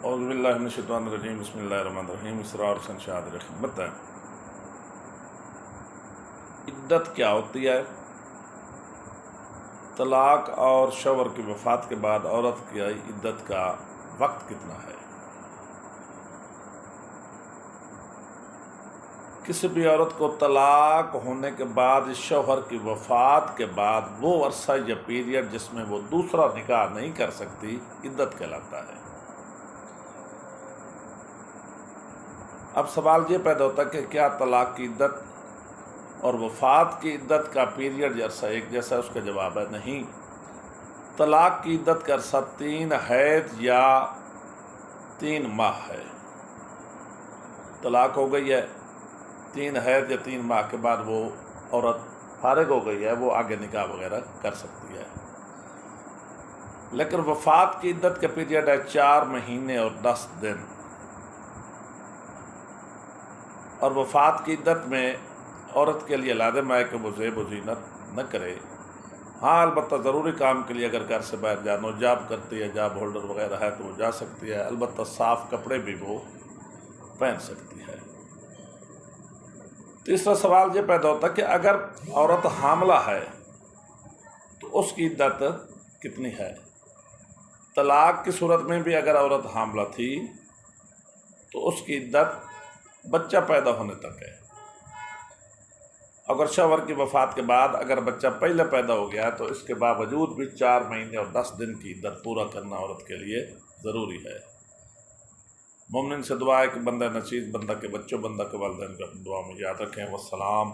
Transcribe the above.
اعوذ باللہ من الشیطان الرجیم بسم اللہ الرحمن الرحیم اسرار حسین شہاد رحیم بتائیں عدت کیا ہوتی ہے؟ طلاق اور شوہر کی وفات کے بعد عورت کی عدت کا وقت کتنا ہے؟ کسی بھی عورت کو طلاق ہونے کے بعد شوہر کی وفات کے بعد وہ عرصہ یا پیریڈ جس میں وہ دوسرا نکاح نہیں کر سکتی عدت کہلاتا ہے۔ اب سوال یہ پیدا ہوتا ہے کہ کیا طلاق کی عدت اور وفات کی عدت کا پیریڈ یا عرصہ ایک جیسا؟ اس کا جواب ہے نہیں۔ طلاق کی عدت کا عرصہ 3 حیض یا 3 ماہ ہے۔ طلاق ہو گئی ہے، 3 حیض یا 3 ماہ کے بعد وہ عورت فارغ ہو گئی ہے، وہ آگے نکاح وغیرہ کر سکتی ہے۔ لیکن وفات کی عدت کا پیریڈ ہے 4 مہینے اور 10 دن، اور وفات کی عدت میں عورت کے لیے لازم ہے کہ وہ زیب و زینت نہ کرے۔ ہاں البتہ ضروری کام کے لیے اگر گھر سے باہر جانا جاب کرتی ہے، جاب ہولڈر وغیرہ ہے تو وہ جا سکتی ہے، البتہ صاف کپڑے بھی وہ پہن سکتی ہے۔ تیسرا سوال یہ پیدا ہوتا ہے کہ اگر عورت حاملہ ہے تو اس کی عدت کتنی ہے؟ طلاق کی صورت میں بھی اگر عورت حاملہ تھی تو اس کی عدت بچہ پیدا ہونے تک ہے۔ اگر شوہر کی وفات کے بعد اگر بچہ پہلے پیدا ہو گیا تو اس کے باوجود بھی 4 مہینے اور 10 دن کی عدت پورا کرنا عورت کے لیے ضروری ہے۔ مومن سے دعا ہے کہ بندہ نچیز، بندہ کے بچوں، بندہ کے والدین کو اپنی دعا میں یاد رکھیں۔ والسلام۔